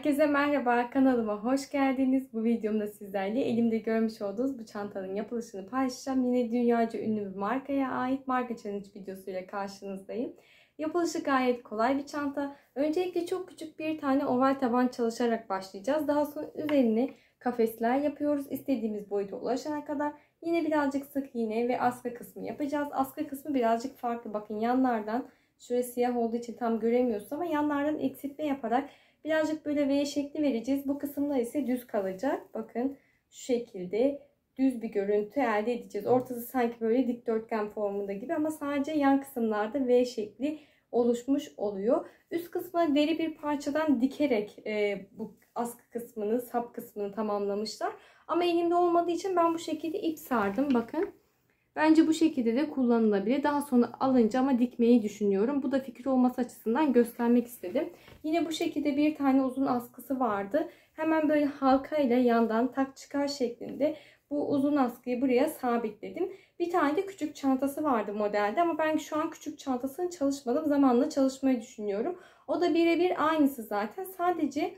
Herkese merhaba, kanalıma hoş geldiniz. Bu videomda sizlerle elimde görmüş olduğunuz bu çantanın yapılışını paylaşacağım. Yine dünyaca ünlü bir markaya ait marka challenge videosuyla karşınızdayım. Yapılışı gayet kolay bir çanta. Öncelikle çok küçük bir tane oval taban çalışarak başlayacağız. Daha sonra üzerine kafesler yapıyoruz. İstediğimiz boyuta ulaşana kadar yine birazcık sık iğne ve askı kısmı yapacağız. Askı kısmı birazcık farklı. Bakın yanlardan şöyle siyah olduğu için tam göremiyorsunuz ama yanlardan eksiltme yaparak birazcık böyle V şekli vereceğiz. Bu kısımlar ise düz kalacak. Bakın şu şekilde düz bir görüntü elde edeceğiz. Ortası sanki böyle dikdörtgen formunda gibi ama sadece yan kısımlarda V şekli oluşmuş oluyor. Üst kısmına deri bir parçadan dikerek bu askı kısmını, sap kısmını tamamlamışlar. Ama elimde olmadığı için ben bu şekilde ip sardım. Bakın. Bence bu şekilde de kullanılabilir. Daha sonra alınca ama dikmeyi düşünüyorum. Bu da fikir olması açısından göstermek istedim. Yine bu şekilde bir tane uzun askısı vardı. Hemen böyle halka ile yandan tak çıkar şeklinde bu uzun askıyı buraya sabitledim. Bir tane de küçük çantası vardı modelde ama ben şu an küçük çantasını çalışmadım. Zamanla çalışmayı düşünüyorum. O da birebir aynısı zaten. Sadece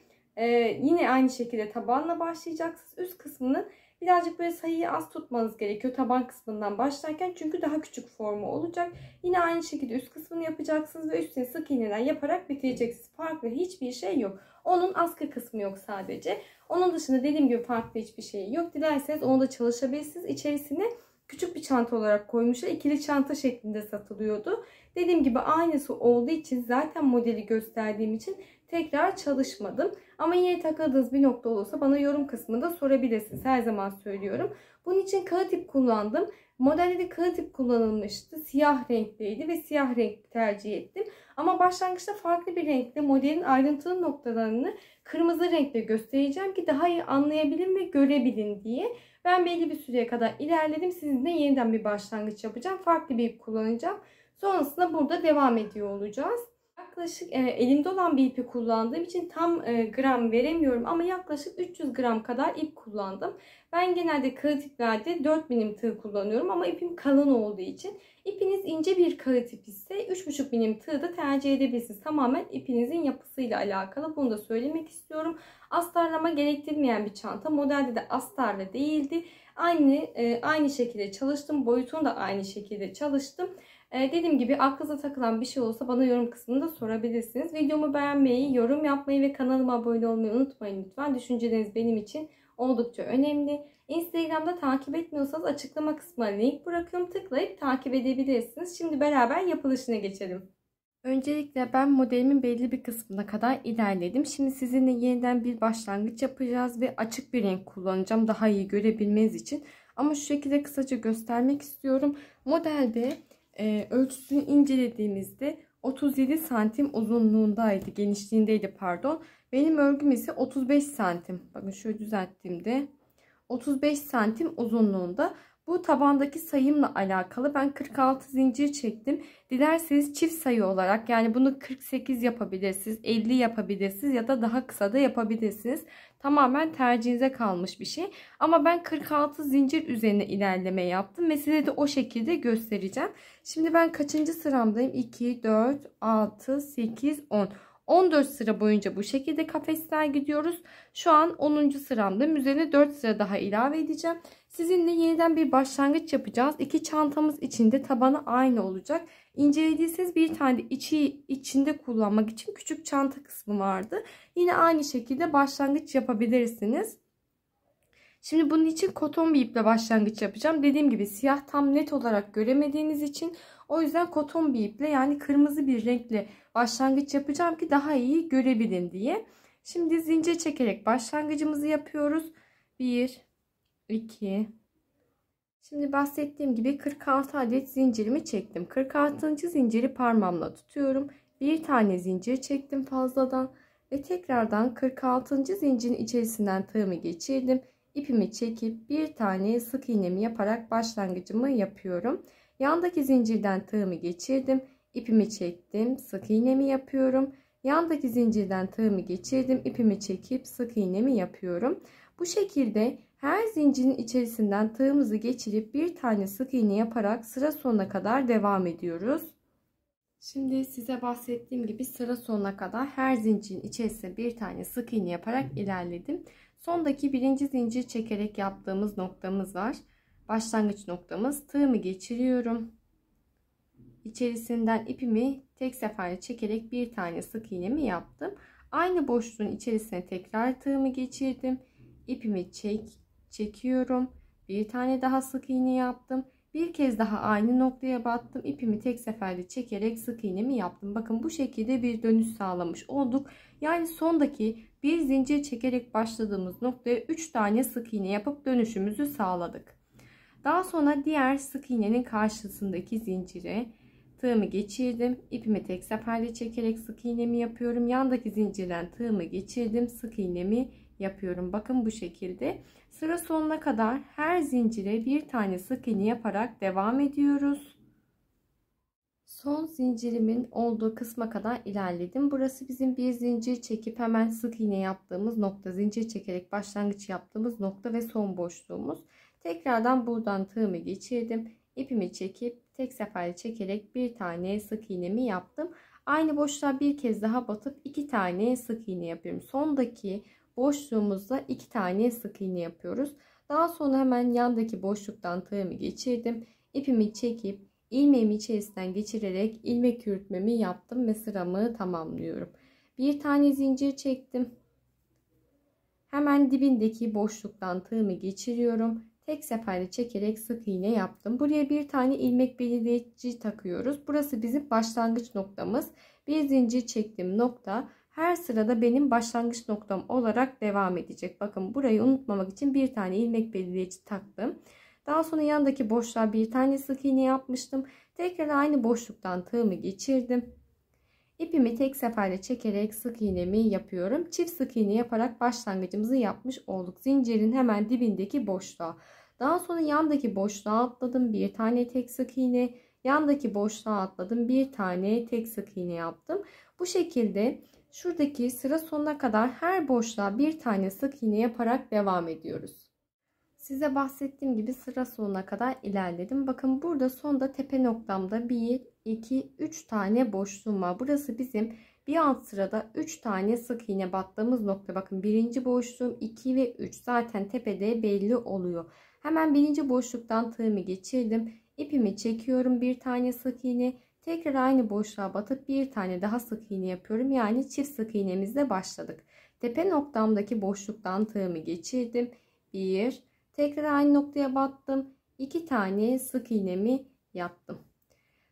yine aynı şekilde tabanla başlayacaksınız. Üst kısmını birazcık böyle sayıyı az tutmanız gerekiyor taban kısmından başlarken. Çünkü daha küçük formu olacak. Yine aynı şekilde üst kısmını yapacaksınız ve üstüne sık iğneden yaparak bitireceksiniz. Farklı hiçbir şey yok. Onun askı kısmı yok sadece. Onun dışında dediğim gibi farklı hiçbir şey yok. Dilerseniz onu da çalışabilirsiniz. İçerisine küçük bir çanta olarak koymuşlar. İkili çanta şeklinde satılıyordu. Dediğim gibi aynısı olduğu için zaten modeli gösterdiğim için tekrar çalışmadım. Ama yine takıldığınız bir nokta olursa bana yorum kısmında sorabilirsiniz. Her zaman söylüyorum. Bunun için kağıt ip kullandım. Modelde de kağıt ip kullanılmıştı. Siyah renkliydi ve siyah renk tercih ettim. Ama başlangıçta farklı bir renkle modelin ayrıntılı noktalarını kırmızı renkle göstereceğim ki daha iyi anlayabilin ve görebilin diye. Ben belli bir süreye kadar ilerledim. Sizinle yeniden bir başlangıç yapacağım. Farklı bir ip kullanacağım. Sonrasında burada devam ediyor olacağız. Yaklaşık elimde olan bir ipi kullandığım için tam gram veremiyorum ama yaklaşık 300 gram kadar ip kullandım. Ben genelde kağıt iplerde 4 milim tığ kullanıyorum ama ipim kalın olduğu için ipiniz ince bir kağıt ip ise 3,5 milim tığ da tercih edebilirsiniz. Tamamen ipinizin yapısıyla alakalı, bunu da söylemek istiyorum. Astarlama gerektirmeyen bir çanta. Modelde de astarlı değildi. Aynı şekilde çalıştım. Boyutunu da aynı şekilde çalıştım. Dediğim gibi aklınıza takılan bir şey olursa bana yorum kısmında sorabilirsiniz. Videomu beğenmeyi, yorum yapmayı ve kanalıma abone olmayı unutmayın lütfen. Düşünceleriniz benim için oldukça önemli. Instagram'da takip etmiyorsanız açıklama kısmına link bırakıyorum. Tıklayıp takip edebilirsiniz. Şimdi beraber yapılışına geçelim. Öncelikle ben modelimin belli bir kısmına kadar ilerledim. Şimdi sizinle yeniden bir başlangıç yapacağız ve açık bir renk kullanacağım daha iyi görebilmeniz için. Ama şu şekilde kısaca göstermek istiyorum. Modelde ölçüsünü incelediğimizde 37 santim uzunluğundaydı, genişliğindeydi pardon. Benim örgüm ise 35 santim. Bakın şöyle düzelttiğimde 35 santim uzunluğunda. Bu tabandaki sayımla alakalı. Ben 46 zincir çektim. Dilerseniz çift sayı olarak, yani bunu 48 yapabilirsiniz, 50 yapabilirsiniz ya da daha kısa da yapabilirsiniz. Tamamen tercihinize kalmış bir şey. Ama ben 46 zincir üzerine ilerleme yaptım ve size de o şekilde göstereceğim. Şimdi ben kaçıncı sıramdayım? 2, 4, 6, 8, 10. 14 sıra boyunca bu şekilde kafesler gidiyoruz. Şu an 10. sıramdayım. Üzerine 4 sıra daha ilave edeceğim. Sizinle yeniden bir başlangıç yapacağız. İki çantamız içinde tabanı aynı olacak. İncelediyseniz bir tane de içinde kullanmak için küçük çanta kısmı vardı. Yine aynı şekilde başlangıç yapabilirsiniz. Şimdi bunun için koton bir iple başlangıç yapacağım. Dediğim gibi siyah tam net olarak göremediğiniz için o yüzden koton bir iple, yani kırmızı bir renkle başlangıç yapacağım ki daha iyi görebilin diye. Şimdi zincir çekerek başlangıcımızı yapıyoruz. 1, 2. Şimdi bahsettiğim gibi 46 adet zincirimi çektim. 46. zinciri parmağımla tutuyorum. Bir tane zincir çektim fazladan ve tekrardan 46. zincirin içerisinden tığımı geçirdim. İpimi çekip bir tane sık iğnemi yaparak başlangıcımı yapıyorum. Yandaki zincirden tığımı geçirdim. İpimi çektim. Sık iğnemi yapıyorum. Yandaki zincirden tığımı geçirdim. İpimi çekip sık iğnemi yapıyorum. Bu şekilde her zincirin içerisinden tığımızı geçirip bir tane sık iğne yaparak sıra sonuna kadar devam ediyoruz. Şimdi size bahsettiğim gibi sıra sonuna kadar her zincirin içerisine bir tane sık iğne yaparak ilerledim. Sondaki birinci zincir çekerek yaptığımız noktamız var. Başlangıç noktamız. Tığımı geçiriyorum. İçerisinden ipimi tek seferde çekerek bir tane sık iğnemi yaptım. Aynı boşluğun içerisine tekrar tığımı geçirdim. İpimi çekiyorum. Bir tane daha sık iğne yaptım. Bir kez daha aynı noktaya battım. İpimi tek seferde çekerek sık iğnemi yaptım. Bakın bu şekilde bir dönüş sağlamış olduk. Yani sondaki bir zincir çekerek başladığımız noktaya 3 tane sık iğne yapıp dönüşümüzü sağladık. Daha sonra diğer sık iğnenin karşısındaki zincire tığımı geçirdim. İpimi tek seferde çekerek sık iğnemi yapıyorum. Yandaki zincirden tığımı geçirdim. Sık iğnemi yapıyorum. Bakın bu şekilde. Sıra sonuna kadar her zincire bir tane sık iğne yaparak devam ediyoruz. Son zincirimin olduğu kısma kadar ilerledim. Burası bizim bir zincir çekip hemen sık iğne yaptığımız nokta. Zincir çekerek başlangıç yaptığımız nokta ve son boşluğumuz. Tekrardan buradan tığımı geçirdim. İpimi çekip tek seferde çekerek bir tane sık iğnemi yaptım. Aynı boşluğa bir kez daha batıp 2 tane sık iğne yapıyorum. Sondaki boşluğumuzda 2 tane sık iğne yapıyoruz. Daha sonra hemen yandaki boşluktan tığımı geçirdim. İpimi çekip ilmeğimi içerisinden geçirerek ilmek yürütmemi yaptım ve sıramı tamamlıyorum. Bir tane zincir çektim. Hemen dibindeki boşluktan tığımı geçiriyorum. Tek seferde çekerek sık iğne yaptım. Buraya bir tane ilmek belirleyici takıyoruz. Burası bizim başlangıç noktamız. Bir zincir çektiğim nokta her sırada benim başlangıç noktam olarak devam edecek. Bakın burayı unutmamak için bir tane ilmek belirleyici taktım. Daha sonra yandaki boşluğa bir tane sık iğne yapmıştım. Tekrar aynı boşluktan tığımı geçirdim. İpimi tek seferde çekerek sık iğnemi yapıyorum. Çift sık iğne yaparak başlangıcımızı yapmış olduk. Zincirin hemen dibindeki boşluğa. Daha sonra yandaki boşluğa atladım. Bir tane tek sık iğne. Yandaki boşluğa atladım. Bir tane tek sık iğne yaptım. Bu şekilde şuradaki sıra sonuna kadar her boşluğa bir tane sık iğne yaparak devam ediyoruz. Size bahsettiğim gibi sıra sonuna kadar ilerledim. Bakın burada sonda tepe noktamda 1, 2, 3 tane boşluğum var. Burası bizim bir alt sırada 3 tane sık iğne battığımız nokta. Bakın birinci boşluğum 2 ve 3 zaten tepede belli oluyor. Hemen birinci boşluktan tığımı geçirdim. İpimi çekiyorum, bir tane sık iğne. Tekrar aynı boşluğa batıp bir tane daha sık iğne yapıyorum. Yani çift sık iğnemizle başladık. Tepe noktamdaki boşluktan tığımı geçirdim. 1, tekrar aynı noktaya battım. 2 tane sık iğnemi yaptım.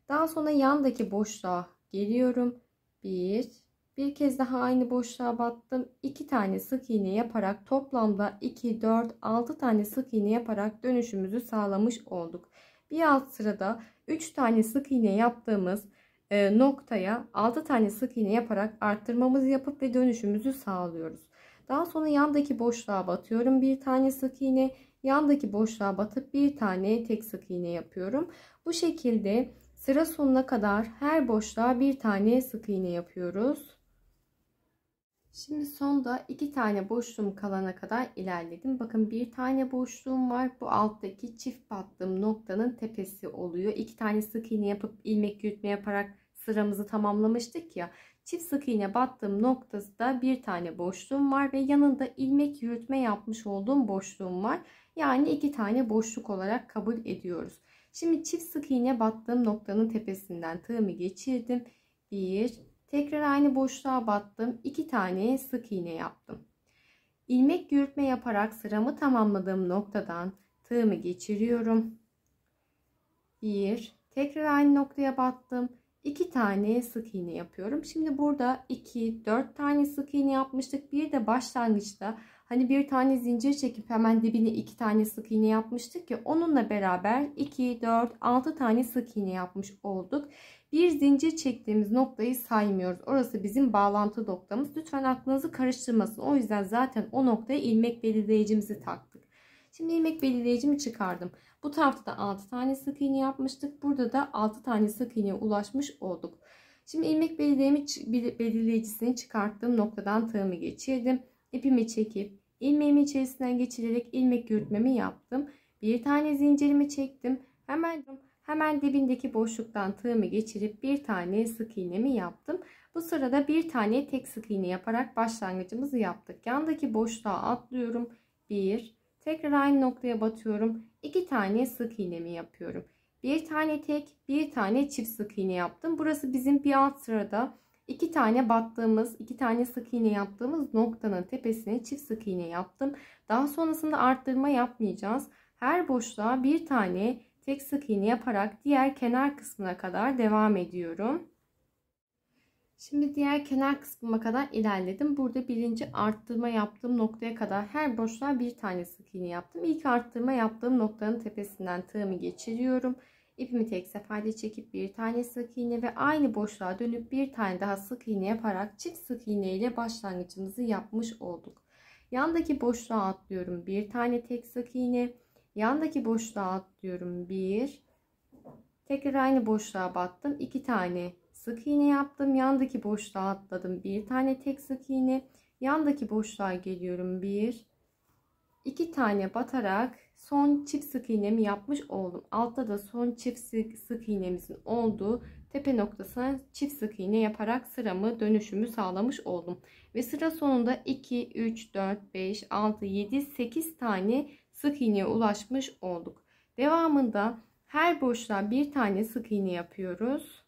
Daha sonra yandaki boşluğa geliyorum. Bir kez daha aynı boşluğa battım. 2 tane sık iğne yaparak toplamda 2, 4, 6 tane sık iğne yaparak dönüşümüzü sağlamış olduk. Bir alt sırada 3 tane sık iğne yaptığımız noktaya 6 tane sık iğne yaparak arttırmamızı yapıp ve dönüşümüzü sağlıyoruz. Daha sonra yandaki boşluğa batıyorum. Bir tane sık iğne. Yandaki boşluğa batıp bir tane tek sık iğne yapıyorum. Bu şekilde sıra sonuna kadar her boşluğa bir tane sık iğne yapıyoruz. Şimdi sonda 2 tane boşluğum kalana kadar ilerledim. Bakın bir tane boşluğum var. Bu alttaki çift battığım noktanın tepesi oluyor. 2 tane sık iğne yapıp ilmek yürütme yaparak sıramızı tamamlamıştık ya. Çift sık iğne battığım noktasında bir tane boşluğum var ve yanında ilmek yürütme yapmış olduğum boşluğum var. Yani 2 tane boşluk olarak kabul ediyoruz. Şimdi çift sık iğne battığım noktanın tepesinden tığımı geçirdim. Tekrar aynı boşluğa battım. 2 tane sık iğne yaptım. İlmek yürütme yaparak sıramı tamamladığım noktadan tığımı geçiriyorum. Tekrar aynı noktaya battım. 2 tane sık iğne yapıyorum. Şimdi burada 2, 4 tane sık iğne yapmıştık. Bir de başlangıçta hani bir tane zincir çekip hemen dibine 2 tane sık iğne yapmıştık ya, onunla beraber 2, 4, 6 tane sık iğne yapmış olduk. Bir zincir çektiğimiz noktayı saymıyoruz. Orası bizim bağlantı noktamız. Lütfen aklınızı karıştırmasın. O yüzden zaten o noktaya ilmek belirleyicimizi taktık. Şimdi ilmek belirleyicimi çıkardım. Bu tarafta da 6 tane sık iğne yapmıştık. Burada da 6 tane sık iğneye ulaşmış olduk. Şimdi ilmek belirleyicisini çıkarttığım noktadan tığımı geçirdim. İpimi çekip ilmeğimi içerisinden geçirerek ilmek yürütmemi yaptım. Bir tane zincirimi çektim. Hemen Hemen dibindeki boşluktan tığımı geçirip bir tane sık iğnemi yaptım. Bu sırada bir tane tek sık iğne yaparak başlangıcımızı yaptık. Yandaki boşluğa atlıyorum. 1, tekrar aynı noktaya batıyorum. 2 tane sık iğnemi yapıyorum. Bir tane tek, bir tane çift sık iğne yaptım. Burası bizim bir alt sırada 2 tane battığımız, 2 tane sık iğne yaptığımız noktanın tepesine çift sık iğne yaptım. Daha sonrasında arttırma yapmayacağız. Her boşluğa bir tane tek sık iğne yaparak diğer kenar kısmına kadar devam ediyorum. Şimdi diğer kenar kısmıma kadar ilerledim. Burada birinci arttırma yaptığım noktaya kadar her boşluğa bir tane sık iğne yaptım. İlk arttırma yaptığım noktanın tepesinden tığımı geçiriyorum. İpimi tek seferde çekip bir tane sık iğne ve aynı boşluğa dönüp bir tane daha sık iğne yaparak çift sık iğne ile başlangıcımızı yapmış olduk. Yandaki boşluğa atlıyorum. Bir tane tek sık iğne. Yandaki boşluğa atlıyorum. Bir. Tekrar aynı boşluğa battım. 2 tane sık iğne yaptım. Yandaki boşluğa atladım. Bir tane tek sık iğne. Yandaki boşluğa geliyorum. 1, 2 tane batarak son çift sık iğnemi yapmış oldum. Altta da son çift sık iğnemizin olduğu tepe noktasına çift sık iğne yaparak sıramı, dönüşümü sağlamış oldum. Ve sıra sonunda 2, 3, 4, 5, 6, 7, 8 tane sık iğneye ulaşmış olduk. Devamında her boşluğa bir tane sık iğne yapıyoruz.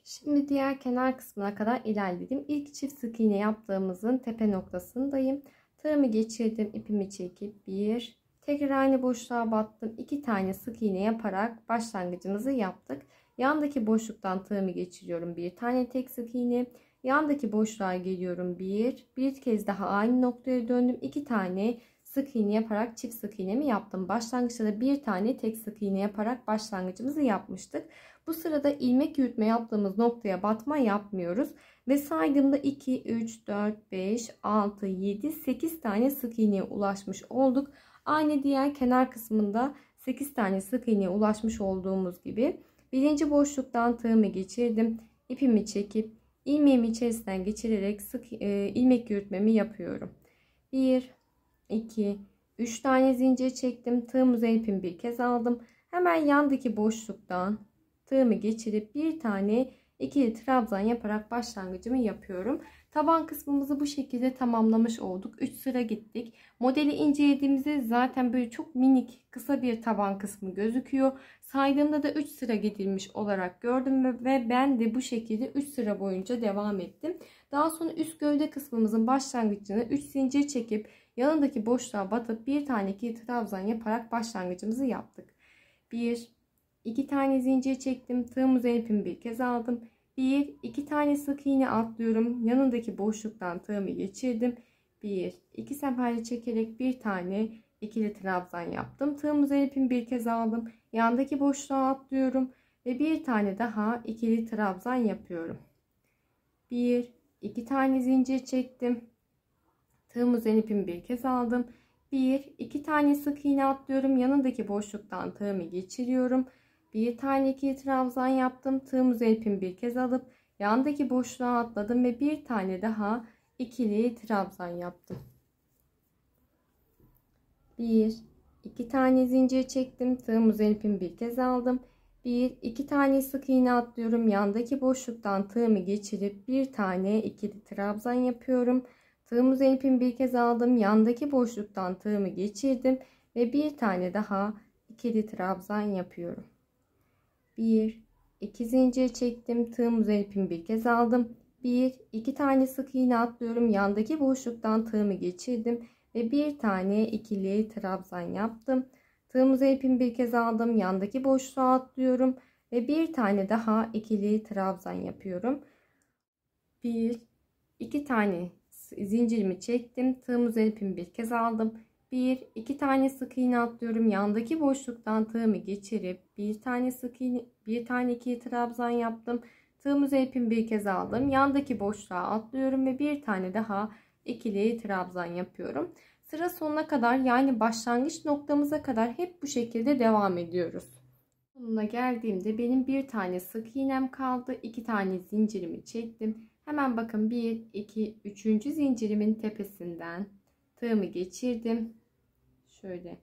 Şimdi diğer kenar kısmına kadar ilerledim. İlk çift sık iğne yaptığımızın tepe noktasındayım. Tığımı geçirdim, ipimi çekip bir, tekrar aynı boşluğa battım. 2 tane sık iğne yaparak başlangıcımızı yaptık. Yandaki boşluktan tığımı geçiriyorum. Bir tane tek sık iğne. Yandaki boşluğa geliyorum. Bir kez daha aynı noktaya döndüm. 2 tane sık iğne yaparak çift sık iğnemi yaptım. Başlangıçta da bir tane tek sık iğne yaparak başlangıcımızı yapmıştık. Bu sırada ilmek yürütme yaptığımız noktaya batma yapmıyoruz. Ve saydığımda 2, 3, 4, 5, 6, 7, 8 tane sık iğneye ulaşmış olduk. Aynı diğer kenar kısmında 8 tane sık iğneye ulaşmış olduğumuz gibi. Birinci boşluktan tığımı geçirdim. İpimi çekip ilmeğimi içerisinden geçirerek ilmek yürütmemi yapıyorum. 1, 2, 3 tane zincir çektim. Tığım üzerine ipimi bir kez aldım. Hemen yandaki boşluktan tığımı geçirip bir tane ikili trabzan yaparak başlangıcımı yapıyorum. Taban kısmımızı bu şekilde tamamlamış olduk. 3 sıra gittik. Modeli incelediğimizde zaten böyle çok minik kısa bir taban kısmı gözüküyor. Saydığımda da 3 sıra gidilmiş olarak gördüm ve ben de bu şekilde 3 sıra boyunca devam ettim. Daha sonra üst gövde kısmımızın başlangıcını 3 zincir çekip yanındaki boşluğa batıp bir tane ikili trabzan yaparak başlangıcımızı yaptık. 1, 2 tane zincir çektim. Tığım üzerine ipimi bir kez aldım. 1, 2 tane sık iğne atlıyorum. Yanındaki boşluktan tığımı geçirdim. 1, 2 seferde çekerek bir tane ikili trabzan yaptım. Tığım üzerine ipimi bir kez aldım. Yandaki boşluğa atlıyorum ve bir tane daha ikili trabzan yapıyorum. 1, 2 tane zincir çektim. Tığım üzerine ipimi bir kez aldım. 1, 2 tane sık iğne atlıyorum. Yanındaki boşluktan tığımı geçiriyorum. Bir tane ikili trabzan yaptım. Tığım üzerine ipimi bir kez alıp yandaki boşluğa atladım ve bir tane daha ikili trabzan yaptım. 1, 2 tane zincir çektim. Tığım üzerine ipimi bir kez aldım. 1, 2 tane sık iğne atlıyorum. Yandaki boşluktan tığımı geçirip bir tane ikili trabzan yapıyorum. Tığım üzerine ipimi bir kez aldım. Yandaki boşluktan tığımı geçirdim ve bir tane daha ikili trabzan yapıyorum. 1, 2 zincir çektim. Tığım üzerine ipimi bir kez aldım. 1, 2 tane sık iğne atlıyorum. Yandaki boşluktan tığımı geçirdim ve bir tane ikili trabzan yaptım. Tığım üzerine ipimi bir kez aldım. Yandaki boşluğa atlıyorum ve bir tane daha ikili trabzan yapıyorum. 1, 2 tane zincirimi çektim. Tığım üzerine ipimi bir kez aldım. 1, 2 tane sık iğne atlıyorum. Yandaki boşluktan tığımı geçirip bir tane sık iğne, bir tane ikili trabzan yaptım. Tığım üzerine ipimi bir kez aldım. Yandaki boşluğa atlıyorum ve bir tane daha ikili trabzan yapıyorum. Sıra sonuna kadar, yani başlangıç noktamıza kadar hep bu şekilde devam ediyoruz. Sonuna geldiğimde benim bir tane sık iğnem kaldı. 2 tane zincirimi çektim. Hemen bakın 1, 2, 3. zincirimin tepesinden tığımı geçirdim. Şöyle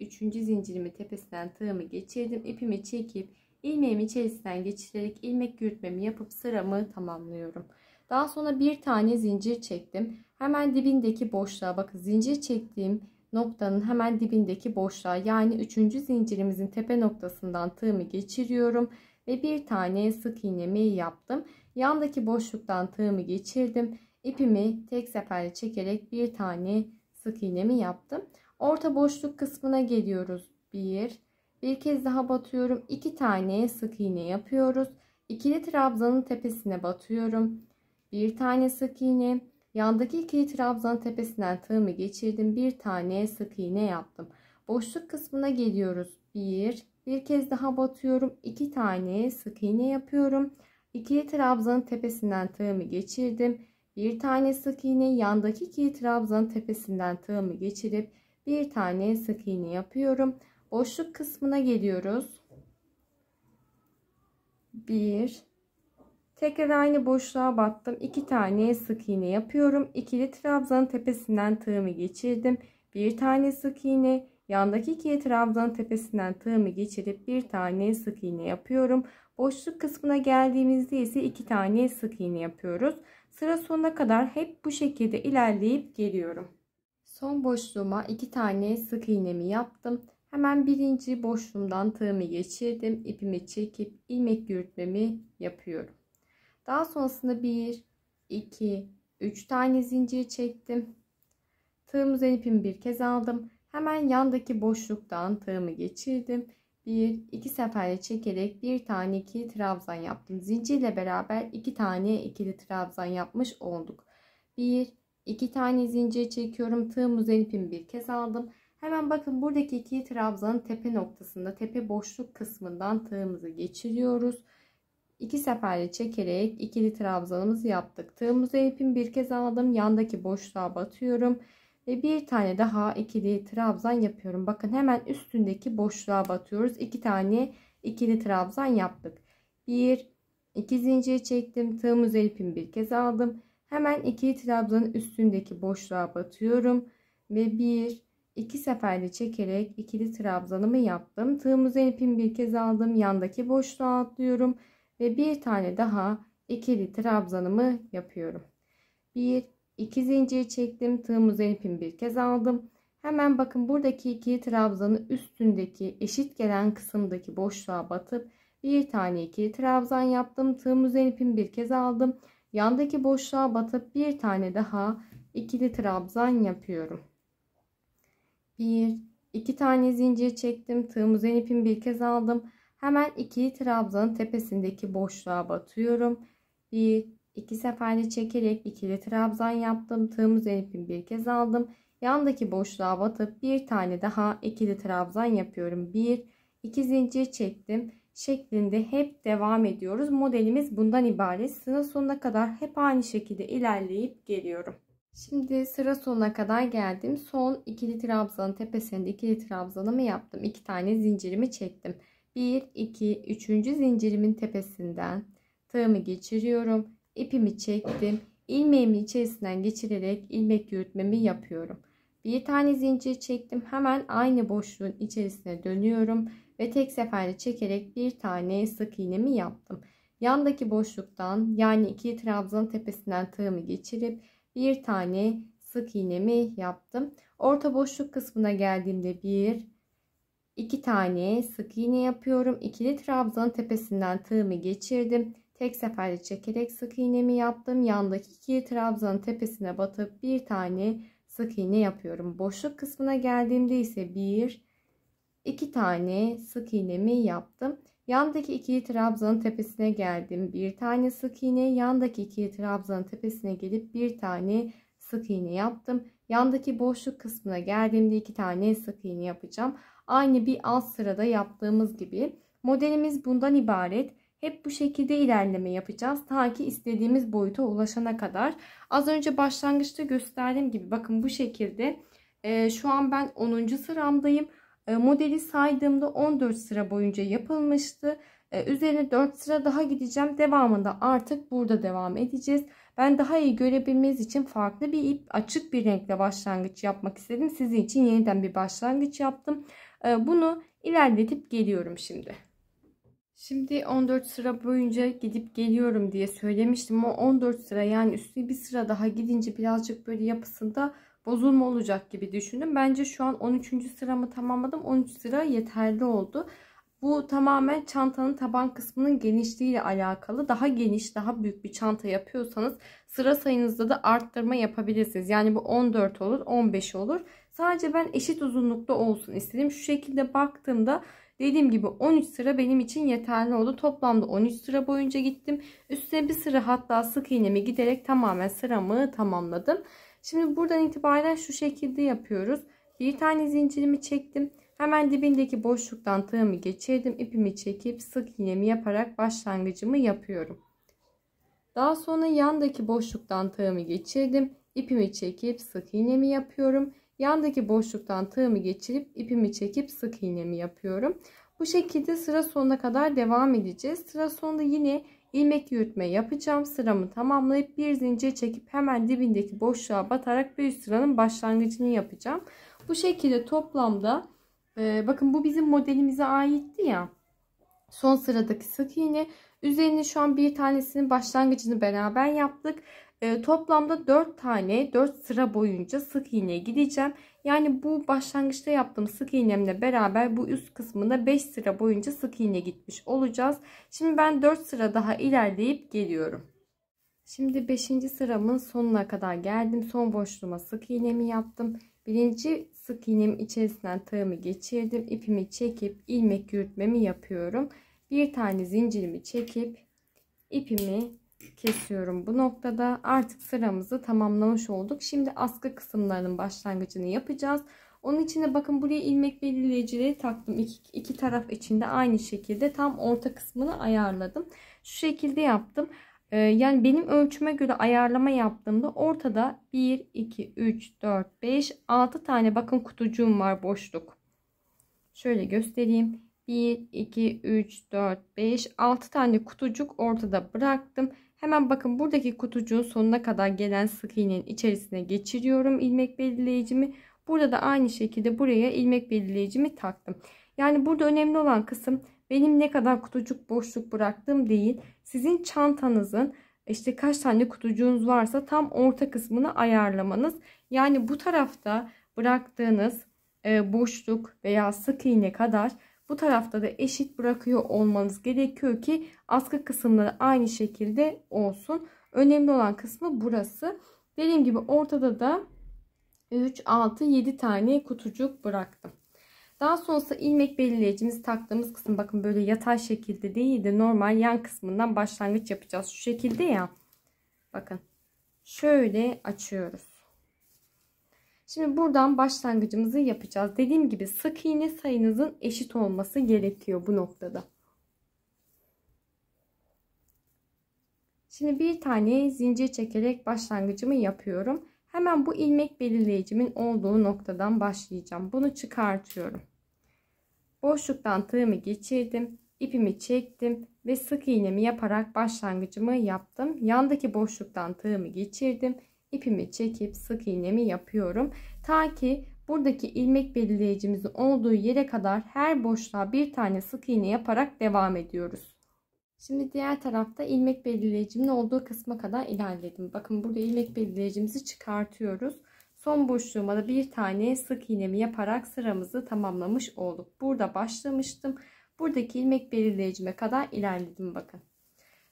üçüncü zincirimi tepesinden tığımı geçirdim. İpimi çekip ilmeğimi içerisinden geçirerek ilmek yürütmemi yapıp sıramı tamamlıyorum. Daha sonra bir tane zincir çektim. Hemen dibindeki boşluğa bakın, zincir çektiğim noktanın hemen dibindeki boşluğa, yani üçüncü zincirimizin tepe noktasından tığımı geçiriyorum ve bir tane sık iğnemi yaptım. Yandaki boşluktan tığımı geçirdim. İpimi tek seferde çekerek bir tane sık iğnemi yaptım. Orta boşluk kısmına geliyoruz. Bir kez daha batıyorum. 2 tane sık iğne yapıyoruz. İkili trabzanın tepesine batıyorum. Bir tane sık iğne. Yandaki ikili trabzanın tepesinden tığımı geçirdim. Bir tane sık iğne yaptım. Boşluk kısmına geliyoruz. Bir kez daha batıyorum. 2 tane sık iğne yapıyorum. İkili trabzanın tepesinden tığımı geçirdim. Bir tane sık iğne, yandaki ikili trabzanın tepesinden tığımı geçirip bir tane sık iğne yapıyorum. Boşluk kısmına geliyoruz. Tekrar aynı boşluğa battım. 2 tane sık iğne yapıyorum. İkili trabzanın tepesinden tığımı geçirdim. Bir tane sık iğne, yandaki ikili trabzanın tepesinden tığımı geçirip bir tane sık iğne yapıyorum. Boşluk kısmına geldiğimizde ise 2 tane sık iğne yapıyoruz. Sıra sonuna kadar hep bu şekilde ilerleyip geliyorum. Son boşluğuma 2 tane sık iğnemi yaptım. Hemen birinci boşluğumdan tığımı geçirdim. İpimi çekip ilmek yürütmemi yapıyorum. Daha sonrasında 1, 2, 3 tane zincir çektim. Tığım üzerine ipimi bir kez aldım. Hemen yandaki boşluktan tığımı geçirdim. 1-2 seferde çekerek bir tane ikili trabzan yaptım. Zincirle beraber 2 tane ikili trabzan yapmış olduk. 1-2 tane zincir çekiyorum. Tığım üzerine ipimi bir kez aldım. Hemen bakın buradaki ikili trabzanın tepe noktasında, tepe boşluk kısmından tığımızı geçiriyoruz. 2 seferde çekerek ikili trabzanımızı yaptık. Tığım üzerine ipimi bir kez aldım. Yandaki boşluğa batıyorum. Ve bir tane daha ikili trabzan yapıyorum. Bakın hemen üstündeki boşluğa batıyoruz. 2 tane ikili trabzan yaptık. 1-2 zincir çektim. Tığım üzerine ipimi bir kez aldım. Hemen ikili trabzanın üstündeki boşluğa batıyorum. Ve 1-2 seferde çekerek ikili trabzanımı yaptım. Tığım üzerine ipimi bir kez aldım. Yandaki boşluğa atlıyorum. Ve bir tane daha ikili trabzanımı yapıyorum. 1-2 zincir çektim. Tığım üzerine ipimi bir kez aldım. Hemen bakın buradaki ikili trabzanın üstündeki eşit gelen kısımdaki boşluğa batıp bir tane ikili trabzan yaptım. Tığım üzerine ipimi bir kez aldım. Yandaki boşluğa batıp bir tane daha ikili trabzan yapıyorum. 1-2 tane zincir çektim. Tığım üzerine ipimi bir kez aldım. Hemen ikili trabzanın tepesindeki boşluğa batıyorum. 1-2 seferde çekerek ikili trabzan yaptım. Tığım üzerine ipimi bir kez aldım. Yandaki boşluğa batıp bir tane daha ikili trabzan yapıyorum. 1-2 zincir çektim şeklinde hep devam ediyoruz. Modelimiz bundan ibaret. Sıra sonuna kadar hep aynı şekilde ilerleyip geliyorum. Şimdi sıra sonuna kadar geldim. Son ikili trabzanın tepesinde ikili trabzanımı yaptım. 2 tane zincirimi çektim. 1-2 3. zincirimin tepesinden tığımı geçiriyorum. İpimi çektim. İlmeğimi içerisinden geçirerek ilmek yürütmemi yapıyorum. Bir tane zincir çektim. Hemen aynı boşluğun içerisine dönüyorum ve tek seferde çekerek bir tane sık iğnemi yaptım. Yandaki boşluktan, yani ikili trabzanın tepesinden tığımı geçirip bir tane sık iğnemi yaptım. Orta boşluk kısmına geldiğimde 1-2 tane sık iğne yapıyorum. İkili trabzanın tepesinden tığımı geçirdim. Tek seferde çekerek sık iğnemi yaptım. Yandaki ikili trabzanın tepesine batıp bir tane sık iğne yapıyorum. Boşluk kısmına geldiğimde ise 1-2 tane sık iğnemi yaptım. Yandaki ikili trabzanın tepesine geldim. Bir tane sık iğne, yandaki ikili trabzanın tepesine gelip bir tane sık iğne yaptım. Yandaki boşluk kısmına geldiğimde 2 tane sık iğne yapacağım. Aynı bir alt sırada yaptığımız gibi. Modelimiz bundan ibaret. Hep bu şekilde ilerleme yapacağız. Ta ki istediğimiz boyuta ulaşana kadar. Az önce başlangıçta gösterdiğim gibi bakın bu şekilde. Şu an ben 10. sıramdayım. Modeli saydığımda 14 sıra boyunca yapılmıştı. Üzerine 4 sıra daha gideceğim. Devamında artık burada devam edeceğiz. Ben daha iyi görebilmeniz için farklı bir ip, açık bir renkle başlangıç yapmak istedim. Sizin için yeniden bir başlangıç yaptım. Bunu ilerletip geliyorum şimdi. Şimdi 14 sıra boyunca gidip geliyorum diye söylemiştim. O 14 sıra, yani üstüne bir sıra daha gidince birazcık böyle yapısında bozulma olacak gibi düşündüm. Bence şu an 13. sıramı tamamladım. 13 sıra yeterli oldu. Bu tamamen çantanın taban kısmının genişliğiyle alakalı. Daha geniş, daha büyük bir çanta yapıyorsanız sıra sayınızda da arttırma yapabilirsiniz. Yani bu 14 olur, 15 olur. Sadece ben eşit uzunlukta olsun istedim. Şu şekilde baktığımda dediğim gibi 13 sıra benim için yeterli oldu. Toplamda 13 sıra boyunca gittim. Üstüne bir sıra hatta sık iğnemi giderek tamamen sıramı tamamladım. Şimdi buradan itibaren şu şekilde yapıyoruz. Bir tane zincirimi çektim. Hemen dibindeki boşluktan tığımı geçirdim. İpimi çekip sık iğnemi yaparak başlangıcımı yapıyorum. Daha sonra yandaki boşluktan tığımı geçirdim. İpimi çekip sık iğnemi yapıyorum. Yandaki boşluktan tığımı geçirip ipimi çekip sık iğnemi yapıyorum. Bu şekilde sıra sonuna kadar devam edeceğiz. Sıra sonunda yine ilmek yürütme yapacağım. Sıramı tamamlayıp bir zincir çekip hemen dibindeki boşluğa batarak bir üst sıranın başlangıcını yapacağım. Bu şekilde toplamda bakın bu bizim modelimize aitti ya. Son sıradaki sık iğne. Üzerine şu an bir tanesinin başlangıcını beraber yaptık. Toplamda 4 sıra boyunca sık iğneye gideceğim. Yani bu başlangıçta yaptığım sık iğnemle beraber bu üst kısmında 5 sıra boyunca sık iğne gitmiş olacağız. Şimdi ben 4 sıra daha ilerleyip geliyorum. Şimdi 5. sıramın sonuna kadar geldim. Son boşluğuma sık iğnemi yaptım. Birinci sık iğnemin içerisinden tığımı geçirdim. İpimi çekip ilmek yürütmemi yapıyorum. Bir tane zincirimi çekip ipimi kesiyorum. Bu noktada artık sıramızı tamamlamış olduk. Şimdi askı kısımlarının başlangıcını yapacağız. Onun için de bakın buraya ilmek belirleyicileri taktım. İki taraf içinde aynı şekilde tam orta kısmını ayarladım. Şu şekilde yaptım. Yani benim ölçüme göre ayarlama yaptığımda ortada 1, 2, 3, 4, 5, 6 tane bakın kutucuğum var, boşluk. Şöyle göstereyim. 1, 2, 3, 4, 5, 6 tane kutucuk ortada bıraktım. Hemen bakın buradaki kutucuğun sonuna kadar gelen sık iğnenin içerisine geçiriyorum ilmek belirleyicimi. Burada da aynı şekilde buraya ilmek belirleyicimi taktım. Yani burada önemli olan kısım benim ne kadar kutucuk boşluk bıraktığım değil. Sizin çantanızın işte kaç tane kutucuğunuz varsa tam orta kısmını ayarlamanız. Yani bu tarafta bıraktığınız boşluk veya sık iğne kadar bu tarafta da eşit bırakıyor olmanız gerekiyor ki askı kısımları aynı şekilde olsun. Önemli olan kısmı burası. Dediğim gibi ortada da 3, 6, 7 tane kutucuk bıraktım. Daha sonrasında ilmek belirleyicimizi taktığımız kısım bakın böyle yatay şekilde değil de normal yan kısmından başlangıç yapacağız. Şu şekilde ya. Bakın şöyle açıyoruz. Şimdi buradan başlangıcımızı yapacağız. Dediğim gibi sık iğne sayınızın eşit olması gerekiyor bu noktada. Şimdi bir tane zincir çekerek başlangıcımı yapıyorum. Hemen bu ilmek belirleyicimin olduğu noktadan başlayacağım. Bunu çıkartıyorum. Boşluktan tığımı geçirdim. İpimi çektim ve sık iğnemi yaparak başlangıcımı yaptım. Yandaki boşluktan tığımı geçirdim. İpimi çekip sık iğnemi yapıyorum. Ta ki buradaki ilmek belirleyicimizin olduğu yere kadar her boşluğa bir tane sık iğne yaparak devam ediyoruz. Şimdi diğer tarafta ilmek belirleyicimin olduğu kısma kadar ilerledim. Bakın burada ilmek belirleyicimizi çıkartıyoruz. Son boşluğuma da bir tane sık iğnemi yaparak sıramızı tamamlamış olduk. Burada başlamıştım. Buradaki ilmek belirleyicime kadar ilerledim bakın.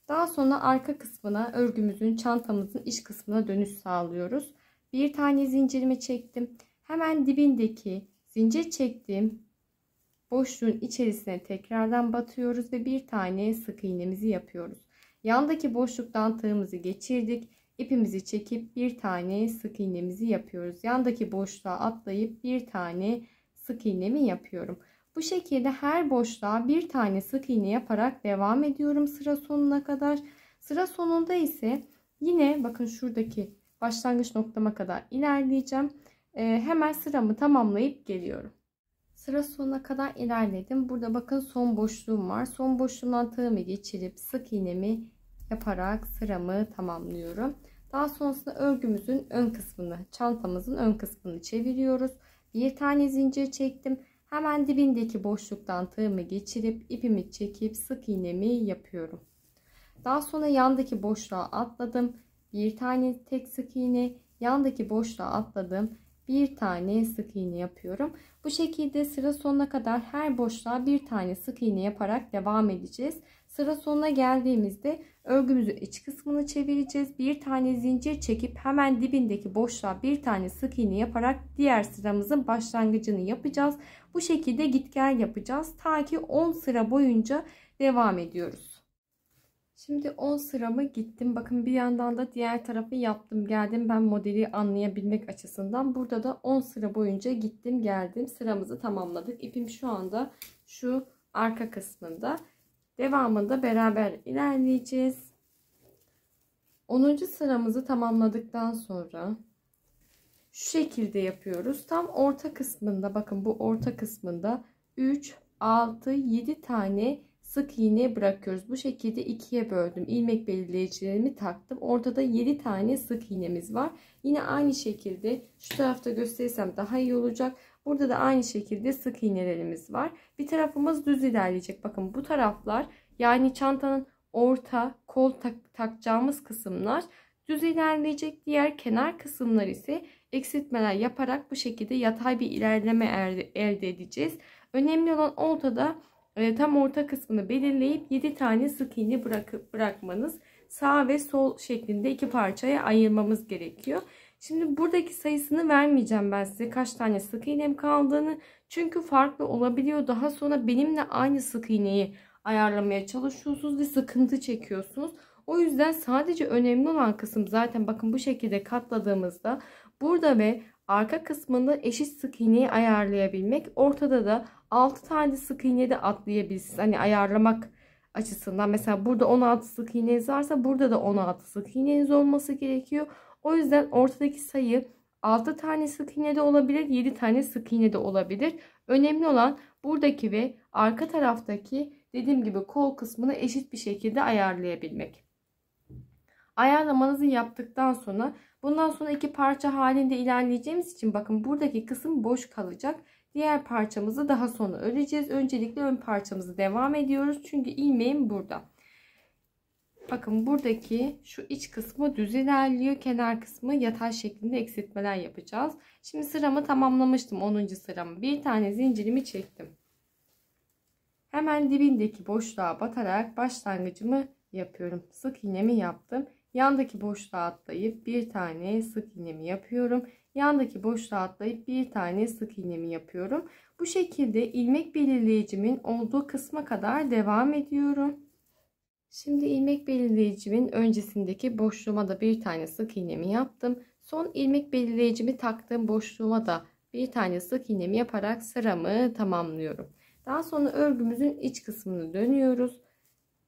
Daha sonra arka kısmına örgümüzün, çantamızın iç kısmına dönüş sağlıyoruz. Bir tane zincirimi çektim. Hemen dibindeki zincir çektiğim boşluğun içerisine tekrardan batıyoruz ve bir tane sık iğnemizi yapıyoruz. Yandaki boşluktan tığımızı geçirdik. İpimizi çekip bir tane sık iğnemizi yapıyoruz. Yandaki boşluğa atlayıp bir tane sık iğnemi yapıyorum. Bu şekilde her boşluğa bir tane sık iğne yaparak devam ediyorum sıra sonuna kadar. Sıra sonunda ise yine bakın şuradaki başlangıç noktama kadar ilerleyeceğim. Hemen sıramı tamamlayıp geliyorum. Sıra sonuna kadar ilerledim. Burada bakın son boşluğum var. Son boşluğumdan tığımı geçirip sık iğnemi yaparak sıramı tamamlıyorum. Daha sonrasında örgümüzün ön kısmını, çantamızın ön kısmını çeviriyoruz. Bir tane zincir çektim. Hemen dibindeki boşluktan tığımı geçirip ipimi çekip sık iğnemi yapıyorum. Daha sonra yandaki boşluğa atladım. Bir tane tek sık iğne, yandaki boşluğa atladım. Bir tane sık iğne yapıyorum. Bu şekilde sıra sonuna kadar her boşluğa bir tane sık iğne yaparak devam edeceğiz. Sıra sonuna geldiğimizde örgümüzün iç kısmını çevireceğiz. Bir tane zincir çekip hemen dibindeki boşluğa bir tane sık iğne yaparak diğer sıramızın başlangıcını yapacağız. Bu şekilde git gel yapacağız. Ta ki 10 sıra boyunca devam ediyoruz. Şimdi 10 sıramı gittim. Bakın bir yandan da diğer tarafı yaptım geldim. Ben modeli anlayabilmek açısından. Burada da 10 sıra boyunca gittim geldim. Sıramızı tamamladık. İpim şu anda şu arka kısmında. Devamında beraber ilerleyeceğiz. 10. sıramızı tamamladıktan sonra şu şekilde yapıyoruz. Tam orta kısmında, bakın bu orta kısmında 3, 6, 7 tane sık iğne bırakıyoruz. Bu şekilde ikiye böldüm. İlmek belirleyicilerimi taktım. Ortada 7 tane sık iğnemiz var. Yine aynı şekilde şu tarafta gösterirsem daha iyi olacak. Burada da aynı şekilde sık iğnelerimiz var. Bir tarafımız düz ilerleyecek. Bakın bu taraflar, yani çantanın orta kol takacağımız kısımlar düz ilerleyecek. Diğer kenar kısımlar ise eksiltmeler yaparak bu şekilde yatay bir ilerleme elde edeceğiz. Önemli olan ortada tam orta kısmını belirleyip 7 tane sık iğne bırakmanız. Sağ ve sol şeklinde iki parçaya ayırmamız gerekiyor. Şimdi buradaki sayısını vermeyeceğim ben size, kaç tane sık iğnem kaldığını. Çünkü farklı olabiliyor. Daha sonra benimle aynı sık iğneyi ayarlamaya çalışıyorsunuz ve sıkıntı çekiyorsunuz. O yüzden sadece önemli olan kısım, zaten bakın bu şekilde katladığımızda burada ve arka kısmında eşit sık iğneyi ayarlayabilmek. Ortada da 6 tane sık iğne de atlayabilirsiniz. Hani ayarlamak açısından mesela burada 16 sık iğneniz varsa burada da 16 sık iğneniz olması gerekiyor. O yüzden ortadaki sayı 6 tane sık iğne de olabilir, 7 tane sık iğne de olabilir. Önemli olan buradaki ve arka taraftaki, dediğim gibi, kol kısmını eşit bir şekilde ayarlayabilmek. Ayarlamanızı yaptıktan sonra bundan sonra iki parça halinde ilerleyeceğimiz için bakın buradaki kısım boş kalacak. Diğer parçamızı daha sonra öreceğiz. Öncelikle ön parçamızı devam ediyoruz. Çünkü ilmeğim burada. Bakın buradaki şu iç kısmı düz ilerliyor. Kenar kısmı yatay şeklinde eksiltmeler yapacağız. Şimdi sıramı tamamlamıştım. 10. sıramı. Bir tane zincirimi çektim. Hemen dibindeki boşluğa batarak başlangıcımı yapıyorum. Sık iğnemi yaptım. Yandaki boşluğa atlayıp bir tane sık iğnemi yapıyorum. Yandaki boşluğa atlayıp bir tane sık iğnemi yapıyorum. Bu şekilde ilmek belirleyicimin olduğu kısma kadar devam ediyorum. Şimdi ilmek belirleyicimin öncesindeki boşluğuma da bir tane sık iğnemi yaptım. Son ilmek belirleyicimi taktığım boşluğuma da bir tane sık iğnemi yaparak sıramı tamamlıyorum. Daha sonra örgümüzün iç kısmını dönüyoruz.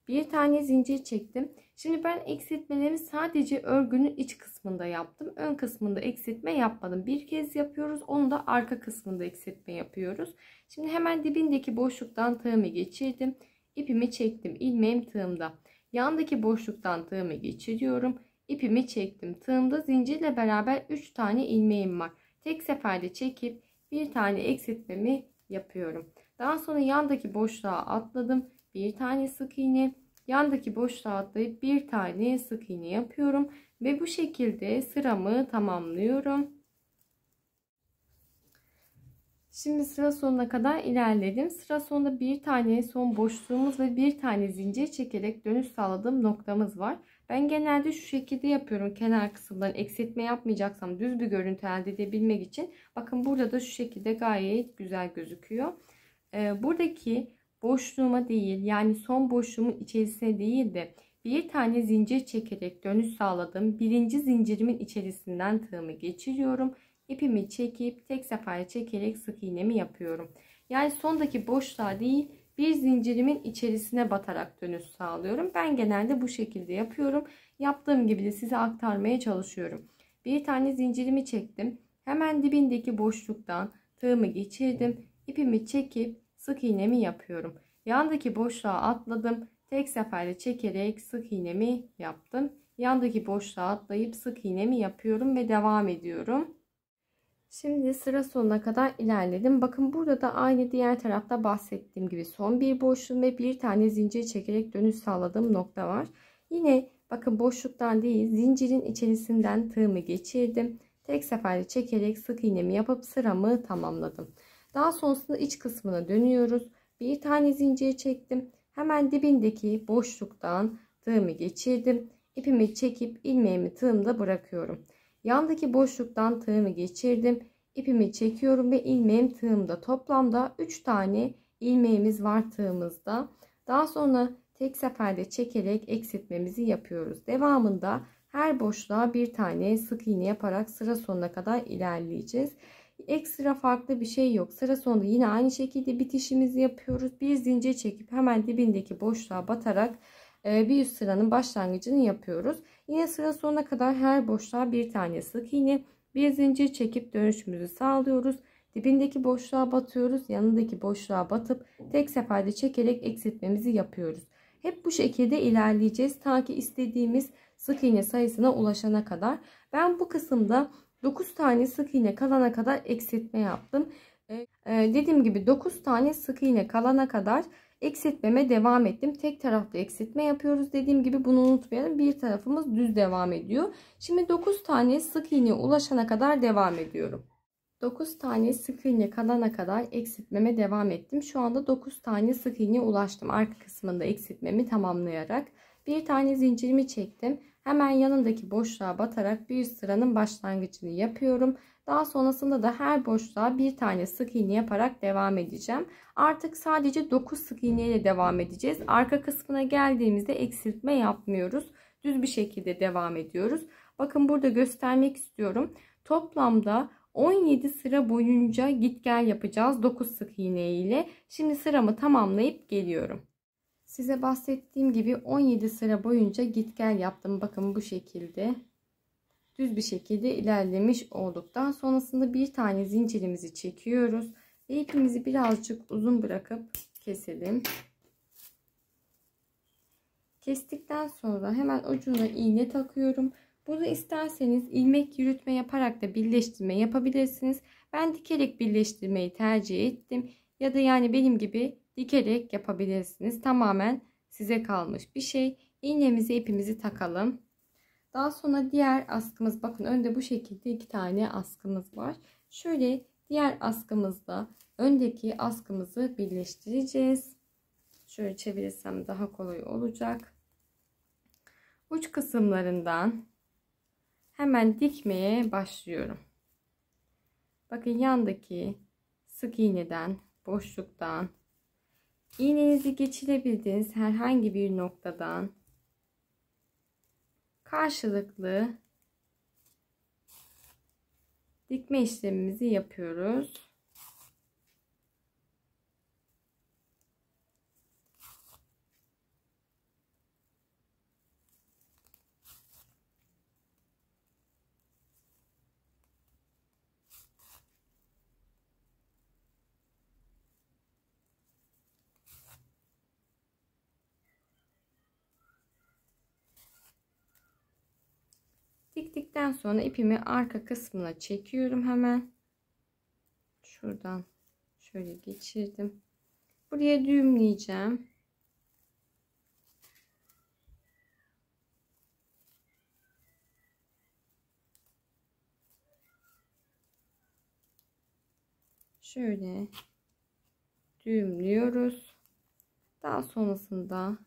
Bir tane zincir çektim. Şimdi ben eksiltmelerimi sadece örgünün iç kısmında yaptım. Ön kısmında eksiltme yapmadım. Bir kez yapıyoruz. Onu da arka kısmında eksiltme yapıyoruz. Şimdi hemen dibindeki boşluktan tığımı geçirdim. İpimi çektim. İlmeğim tığımda. Yandaki boşluktan tığımı geçiriyorum. İpimi çektim. Tığımda zincirle beraber 3 tane ilmeğim var. Tek seferde çekip bir tane eksiltmemi yapıyorum. Daha sonra yandaki boşluğa atladım. Bir tane sık iğne, yandaki boşluğa atlayıp bir tane sık iğne yapıyorum ve bu şekilde sıramı tamamlıyorum. Şimdi sıra sonuna kadar ilerledim. Sıra sonunda bir tane son boşluğumuz ve bir tane zincir çekerek dönüş sağladığım noktamız var. Ben genelde şu şekilde yapıyorum. Kenar kısımdan eksiltme yapmayacaksam düz bir görüntü elde edebilmek için. Bakın burada da şu şekilde gayet güzel gözüküyor. Buradaki boşluğuma değil, yani son boşluğumun içerisine değil de bir tane zincir çekerek dönüş sağladım. Birinci zincirimin içerisinden tığımı geçiriyorum. İpimi çekip tek seferde çekerek sık iğnemi yapıyorum. Yani sondaki boşluğa değil, bir zincirimin içerisine batarak dönüş sağlıyorum. Ben genelde bu şekilde yapıyorum. Yaptığım gibi de size aktarmaya çalışıyorum. Bir tane zincirimi çektim. Hemen dibindeki boşluktan tığımı geçirdim. İpimi çekip sık iğnemi yapıyorum. Yandaki boşluğa atladım. Tek seferde çekerek sık iğnemi yaptım. Yandaki boşluğa atlayıp sık iğnemi yapıyorum ve devam ediyorum. Şimdi sıra sonuna kadar ilerledim. Bakın burada da aynı diğer tarafta bahsettiğim gibi son bir boşluğum ve bir tane zincir çekerek dönüş sağladığım nokta var. Yine bakın boşluktan değil, zincirin içerisinden tığımı geçirdim. Tek seferde çekerek sık iğnemi yapıp sıramı tamamladım. Daha sonrasında iç kısmına dönüyoruz. Bir tane zincir çektim. Hemen dibindeki boşluktan tığımı geçirdim. İpimi çekip ilmeğimi tığımda bırakıyorum. Yandaki boşluktan tığımı geçirdim. İpimi çekiyorum ve ilmeğim tığımda. Toplamda 3 tane ilmeğimiz var tığımızda. Daha sonra tek seferde çekerek eksiltmemizi yapıyoruz. Devamında her boşluğa bir tane sık iğne yaparak sıra sonuna kadar ilerleyeceğiz. Ekstra farklı bir şey yok. Sıra sonunda yine aynı şekilde bitişimizi yapıyoruz. Bir zincir çekip hemen dibindeki boşluğa batarak bir üst sıranın başlangıcını yapıyoruz. Yine sıra sonuna kadar her boşluğa bir tane sık iğne, bir zincir çekip dönüşümüzü sağlıyoruz. Dibindeki boşluğa batıyoruz. Yanındaki boşluğa batıp tek seferde çekerek eksiltmemizi yapıyoruz. Hep bu şekilde ilerleyeceğiz ta ki istediğimiz sık iğne sayısına ulaşana kadar. Ben bu kısımda 9 tane sık iğne kalana kadar eksiltme yaptım. Dediğim gibi 9 tane sık iğne kalana kadar eksiltmeme devam ettim. Tek taraflı eksiltme yapıyoruz. Dediğim gibi bunu unutmayalım. Bir tarafımız düz devam ediyor. Şimdi 9 tane sık iğneye ulaşana kadar devam ediyorum. 9 tane sık iğne kalana kadar eksiltmeme devam ettim. Şu anda 9 tane sık iğneye ulaştım. Arka kısmında eksiltmemi tamamlayarak. Bir tane zincirimi çektim. Hemen yanındaki boşluğa batarak bir üst sıranın başlangıcını yapıyorum. Daha sonrasında da her boşluğa bir tane sık iğne yaparak devam edeceğim. Artık sadece 9 sık iğne ile devam edeceğiz. Arka kısmına geldiğimizde eksiltme yapmıyoruz. Düz bir şekilde devam ediyoruz. Bakın burada göstermek istiyorum. Toplamda 17 sıra boyunca git gel yapacağız 9 sık iğne ile. Şimdi sıramı tamamlayıp geliyorum. Size bahsettiğim gibi 17 sıra boyunca git gel yaptım. Bakın bu şekilde. Düz bir şekilde ilerlemiş olduktan sonrasında bir tane zincirimizi çekiyoruz. Ve ipimizi birazcık uzun bırakıp keselim. Kestikten sonra hemen ucuna iğne takıyorum. Burada isterseniz ilmek yürütme yaparak da birleştirme yapabilirsiniz. Ben dikerek birleştirmeyi tercih ettim. Ya da yani benim gibi dikerek yapabilirsiniz. Tamamen size kalmış bir şey. İğnemizi ipimizi takalım. Daha sonra diğer askımız, bakın önde bu şekilde 2 tane askımız var. Şöyle diğer askımızda öndeki askımızı birleştireceğiz. Şöyle çevirirsem daha kolay olacak. Uç kısımlarından hemen dikmeye başlıyorum. Bakın yandaki sık iğneden, boşluktan, iğnenizi geçirebildiğiniz herhangi bir noktadan karşılıklı dikme işlemimizi yapıyoruz. Diktikten sonra ipimi arka kısmına çekiyorum hemen. Şuradan şöyle geçirdim. Buraya düğümleyeceğim. Şöyle düğümlüyoruz. Daha sonrasında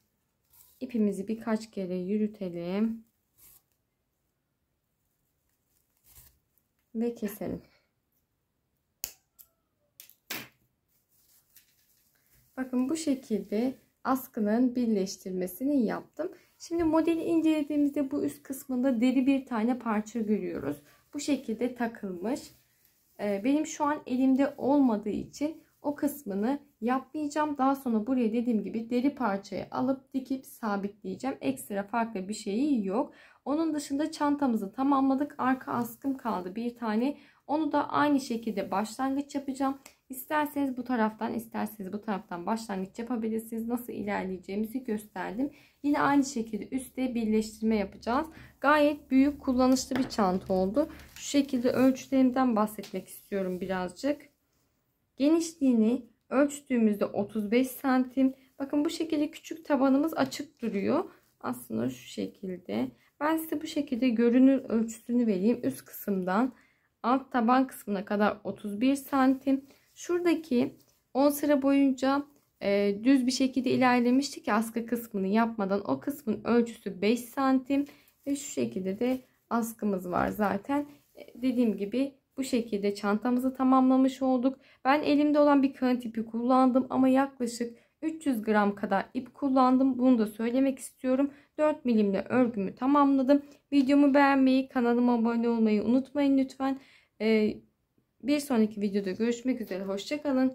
ipimizi birkaç kere yürütelim ve keselim. Bakın bu şekilde askının birleştirmesini yaptım. Şimdi modeli incelediğimizde bu üst kısmında deri bir tane parça görüyoruz. Bu şekilde takılmış. Benim şu an elimde olmadığı için o kısmını yapmayacağım. Daha sonra buraya dediğim gibi deri parçayı alıp dikip sabitleyeceğim. Ekstra farklı bir şeyi yok. Onun dışında çantamızı tamamladık. Arka askım kaldı bir tane. Onu da aynı şekilde başlangıç yapacağım. İsterseniz bu taraftan, isterseniz bu taraftan başlangıç yapabilirsiniz. Nasıl ilerleyeceğimizi gösterdim. Yine aynı şekilde üstte birleştirme yapacağız. Gayet büyük, kullanışlı bir çanta oldu. Şu şekilde ölçülerimden bahsetmek istiyorum birazcık. Genişliğini ölçtüğümüzde 35 santim. Bakın bu şekilde küçük tabanımız açık duruyor. Aslında şu şekilde. Ben size bu şekilde görünür ölçüsünü vereyim. Üst kısımdan alt taban kısmına kadar 31 santim. Şuradaki 10 sıra boyunca düz bir şekilde ilerlemiştik ya, askı kısmını yapmadan. O kısmın ölçüsü 5 santim. Ve şu şekilde de askımız var zaten. Dediğim gibi bu şekilde çantamızı tamamlamış olduk. Ben elimde olan bir kağıt ipi kullandım ama yaklaşık 300 gram kadar ip kullandım. Bunu da söylemek istiyorum. 4 milimle örgümü tamamladım. Videomu beğenmeyi, kanalıma abone olmayı unutmayın lütfen. Bir sonraki videoda görüşmek üzere. Hoşça kalın.